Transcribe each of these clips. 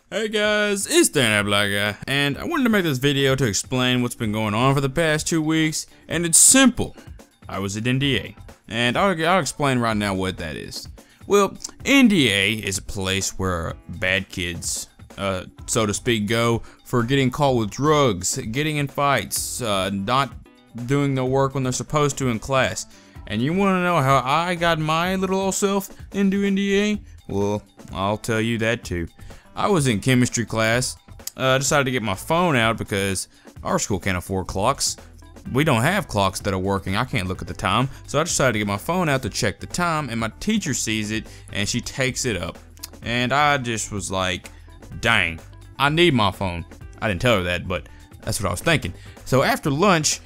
Hey guys, it's that Black Guy, and I wanted to make this video to explain what's been going on for the past 2 weeks, and it's simple. I was at NDA, and I'll explain right now what that is. Well, NDA is a place where bad kids, so to speak, go for getting caught with drugs, getting in fights, not doing their work when they're supposed to in class. And you want to know how I got my little old self into NDA? Well, I'll tell you that too. I was in chemistry class, decided to get my phone out because our school can't afford clocks. We don't have clocks that are working, I can't look at the time. So I decided to get my phone out to check the time, and my teacher sees it and she takes it up. And I just was like, dang, I need my phone. I didn't tell her that, but that's what I was thinking. So after lunch,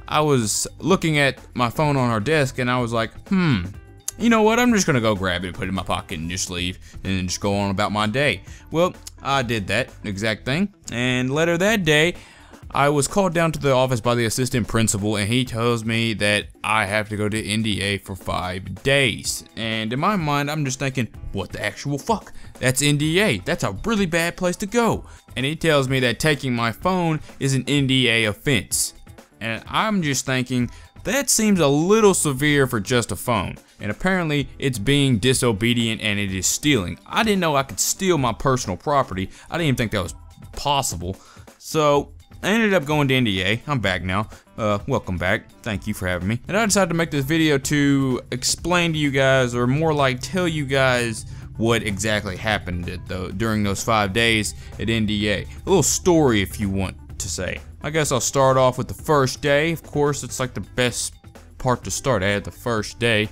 I was looking at my phone on her desk and I was like, you know what, I'm just gonna go grab it, put it in my pocket and just leave and just go on about my day. Well, I did that exact thing, and later that day, I was called down to the office by the assistant principal, and he tells me that I have to go to NDA for 5 days. And in my mind, I'm just thinking, what the actual fuck? That's NDA, that's a really bad place to go. And he tells me that taking my phone is an NDA offense. And I'm just thinking, that seems a little severe for just a phone. And apparently, it's being disobedient and it is stealing. I didn't know I could steal my personal property. I didn't even think that was possible. So, I ended up going to NDA. I'm back now. Welcome back. Thank you for having me. And I decided to make this video to explain to you guys, or more like tell you guys, what exactly happened during those 5 days at NDA. A little story, if you want to say. I guess I'll start off with the first day. Of course, it's like the best part to start at, the first day.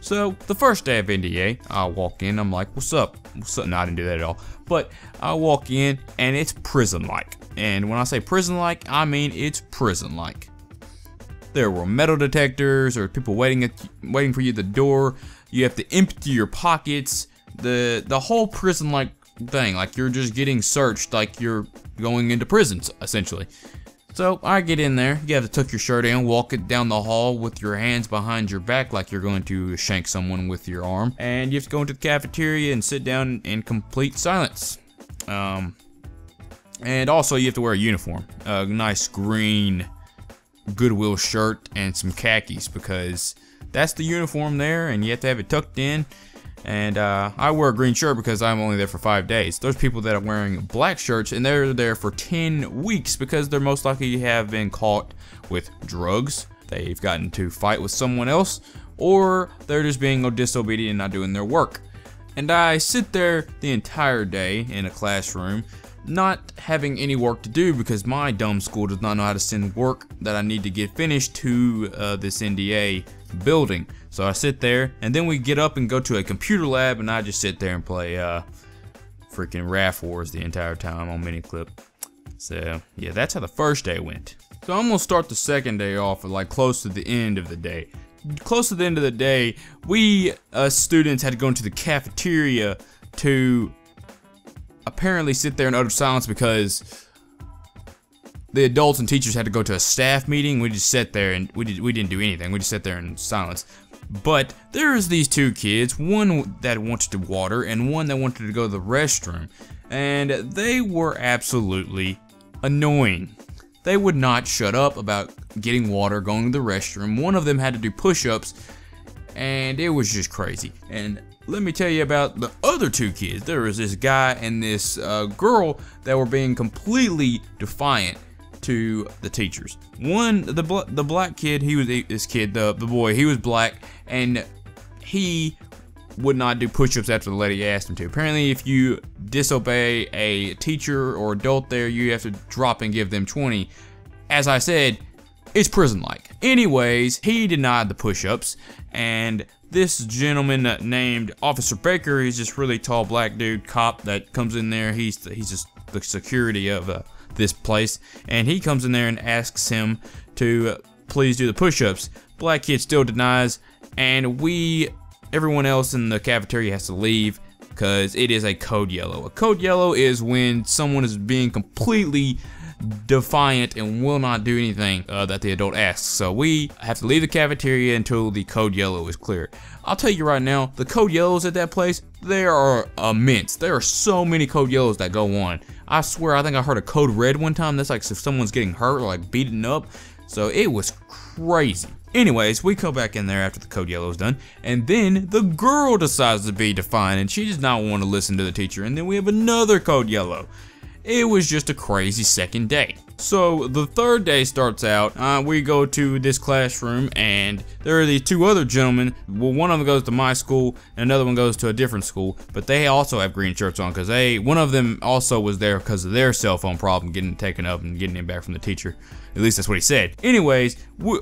So, the first day of NDA, I walk in, I'm like, what's up? What's up? No, I didn't do that at all. But, I walk in, and it's prison-like. And when I say prison-like, I mean it's prison-like. There were metal detectors, or people waiting for you at the door. You have to empty your pockets. The whole prison-like thing, like you're just getting searched, like you're going into prisons, essentially. So I get in there, you have to tuck your shirt in, walk it down the hall with your hands behind your back like you're going to shank someone with your arm. And you have to go into the cafeteria and sit down in complete silence. And also you have to wear a uniform, a nice green Goodwill shirt and some khakis, because that's the uniform there and you have to have it tucked in. And I wear a green shirt because I'm only there for 5 days. There's people that are wearing black shirts and they're there for 10 weeks because they're most likely have been caught with drugs, they've gotten to fight with someone else, or they're just being disobedient and not doing their work. And I sit there the entire day in a classroom, not having any work to do because my dumb school does not know how to send work that I need to get finished to this NDA building. So I sit there, and then we get up and go to a computer lab, and I just sit there and play freaking Raft Wars the entire time on Miniclip. So yeah, that's how the first day went. So I'm gonna start the second day off with like close to the end of the day. Close to the end of the day, we students had to go into the cafeteria to apparently sit there in utter silence because the adults and teachers had to go to a staff meeting. We just sat there and we didn't do anything. We just sat there in silence. But there's these two kids, one that wanted to water and one that wanted to go to the restroom. And they were absolutely annoying. They would not shut up about getting water, going to the restroom. One of them had to do push-ups, and it was just crazy. And let me tell you about the other two kids. There was this guy and this girl that were being completely defiant to the teachers. One, the black kid, the boy, he was black, and he would not do push-ups after the lady asked him to. Apparently, if you disobey a teacher or adult there, you have to drop and give them 20. As I said, it's prison-like. Anyways, he denied the push-ups, and this gentleman named Officer Baker, he's this really tall black dude, cop that comes in there. He's just the security of this place, and he comes in there and asks him to please do the push-ups. Black kid still denies, and everyone else in the cafeteria has to leave because it is a code yellow. A code yellow is when someone is being completely defiant and will not do anything that the adult asks. So we have to leave the cafeteria until the code yellow is clear. I'll tell you right now, the code yellows at that place, they are immense. There are so many code yellows that go on. I swear, I think I heard a code red one time. That's like if someone's getting hurt or like beaten up. So it was crazy. Anyways, we go back in there after the code yellow is done, and then the girl decides to be defiant, and she does not want to listen to the teacher, and then we have another code yellow. It was just a crazy second day. So the third day starts out, we go to this classroom, and there are these two other gentlemen. Well, one of them goes to my school, and another one goes to a different school, but they also have green shirts on, because one of them also was there because of their cell phone problem getting taken up and getting it back from the teacher. At least that's what he said. Anyways,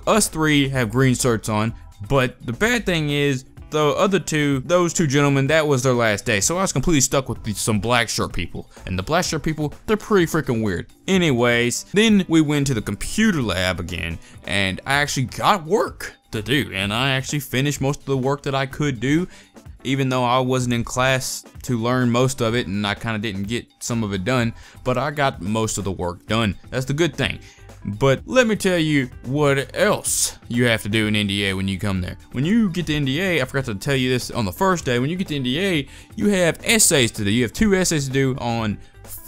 us three have green shirts on, but the bad thing is, the other two, those two gentlemen, that was their last day. So I was completely stuck with some black shirt people. And the black shirt people, they're pretty freaking weird. Anyways, then we went to the computer lab again, and I actually got work to do. And I actually finished most of the work that I could do, even though I wasn't in class to learn most of it, and I kind of didn't get some of it done. But I got most of the work done. That's the good thing. But let me tell you what else you have to do in NDA when you come there. When you get to NDA, I forgot to tell you this on the first day, when you get to NDA, you have essays to do. You have 2 essays to do on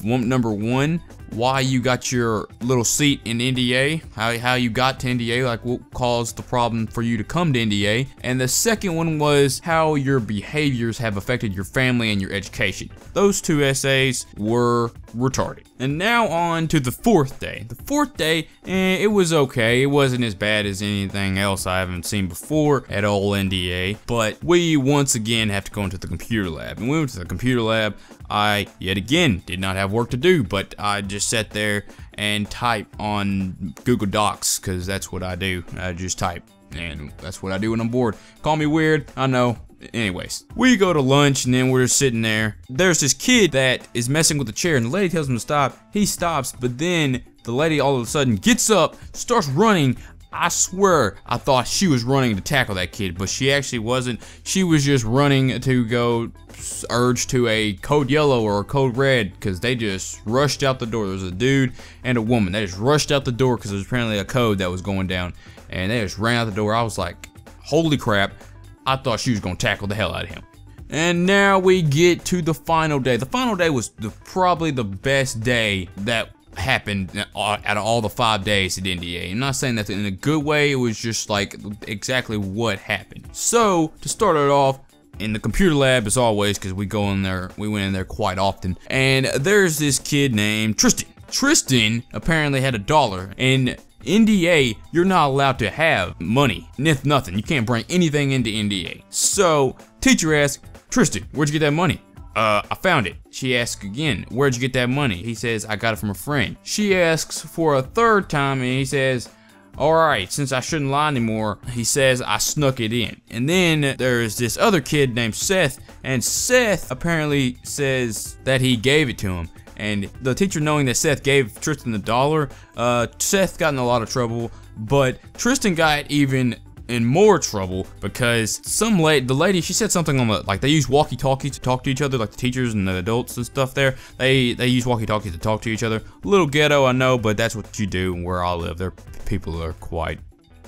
number 1, why you got your little seat in NDA, how you got to NDA, like what caused the problem for you to come to NDA. And the second one was how your behaviors have affected your family and your education. Those 2 essays were retarded. And now on to the 4th day. The 4th day, it was okay. It wasn't as bad as anything else I haven't seen before at all NDA. But we once again have to go into the computer lab. And we went to the computer lab. I, yet again, did not have work to do, but I just sat there and type on Google Docs, because that's what I do. I just type, and that's what I do when I'm bored. Call me weird, I know. Anyways, we go to lunch, and then we're sitting there. There's this kid that is messing with the chair, and the lady tells him to stop. He stops, but then the lady all of a sudden gets up, starts running. I swear I thought she was running to tackle that kid, but she actually wasn't. She was just running to go urge to a code yellow or a code red, because they just rushed out the door. There was a dude and a woman. They just rushed out the door because there was apparently a code that was going down, and they just ran out the door. I was like, holy crap. I thought she was going to tackle the hell out of him. And now we get to the final day. The final day was probably the best day that happened out of all the 5 days at NDA. I'm not saying that in a good way, it was just like exactly what happened. So to start it off, in the computer lab as always, because we went in there quite often, and there's this kid named Tristan. Tristan apparently had $1. In NDA, you're not allowed to have money, nothing. You can't bring anything into NDA. So teacher asked, Tristan, where'd you get that money? I found it. She asks again, where'd you get that money? He says, I got it from a friend. She asks for a 3rd time, and he says, alright, since I shouldn't lie anymore, he says, I snuck it in. And then there's this other kid named Seth, and Seth apparently says that he gave it to him. And the teacher, knowing that Seth gave Tristan the $1, Seth got in a lot of trouble, but Tristan got even in more trouble because the lady, she said something on like they use walkie-talkies to talk to each other, like the teachers and the adults and stuff there. They use walkie-talkies to talk to each other. A little ghetto, I know, but that's what you do where I live. Their people are quite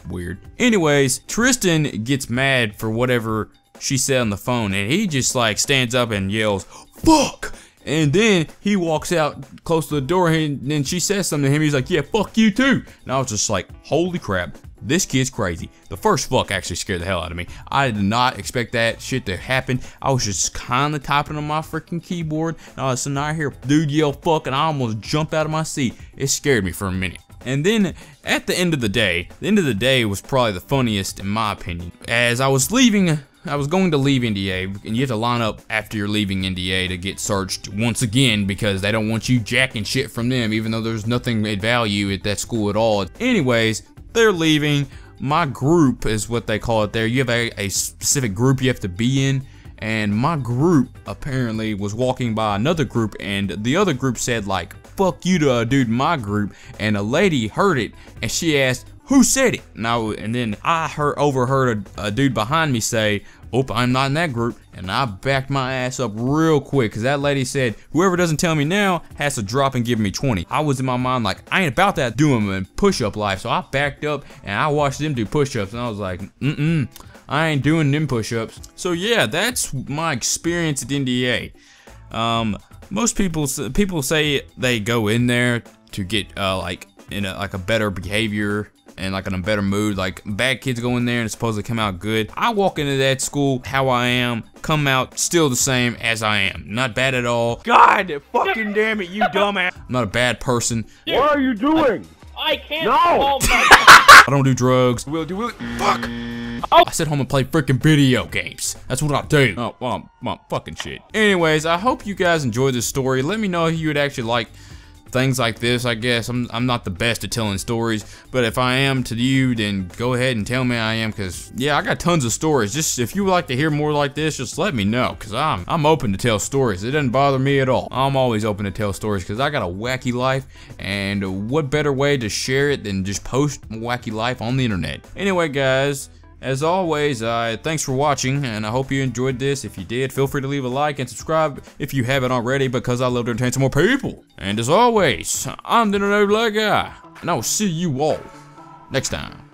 weird. Anyways, Tristan gets mad for whatever she said on the phone, and he just like stands up and yells, fuck! And then he walks out close to the door, and then she says something to him. He's like, yeah, fuck you too. And I was just like, holy crap, this kid's crazy. The first fuck actually scared the hell out of me. I did not expect that shit to happen. I was just kind of typing on my freaking keyboard, and all of a sudden I hear dude yell fuck, and I almost jumped out of my seat. It scared me for a minute. And then at the end of the day was probably the funniest in my opinion. As I was leaving, I was going to leave NDA, and you have to line up after you're leaving NDA to get searched once again because they don't want you jacking shit from them, even though there's nothing at value at that school at all. Anyways, they're leaving. My group is what they call it there. You have a specific group you have to be in, and my group apparently was walking by another group, and the other group said like, fuck you to a dude in my group, and a lady heard it, and she asked, who said it? And then I overheard a dude behind me say, Oh, I'm not in that group. And I backed my ass up real quick because that lady said, whoever doesn't tell me now has to drop and give me 20. I was in my mind like, I ain't about that doing push-up life. So I backed up and I watched them do push-ups and I was like, I ain't doing them push-ups. So yeah, that's my experience at NDA. Most people say they go in there to get like in a better behavior and like in a better mood. Like bad kids go in there and supposedly come out good. I walk into that school how I am, come out still the same as I am. Not bad at all. God fucking damn it, you dumbass. I'm not a bad person. What are you doing? I can't. No. I don't do drugs. Fuck. I sit home and play freaking video games. That's what I do. Oh, well, fucking shit. Anyways, I hope you guys enjoyed this story. Let me know if you would actually like things like this. I guess I'm not the best at telling stories, but if I am to you, then go ahead and tell me I am, because yeah, I got tons of stories. Just if you would like to hear more like this, just let me know, because I'm open to tell stories. It doesn't bother me at all. I'm always open to tell stories because I got a wacky life, and what better way to share it than just post my wacky life on the internet. Anyway, guys, as always, thanks for watching, and I hope you enjoyed this. If you did, feel free to leave a like and subscribe if you haven't already, because I love to entertain some more people. And as always, I'm the NDA Black Guy, and I will see you all next time.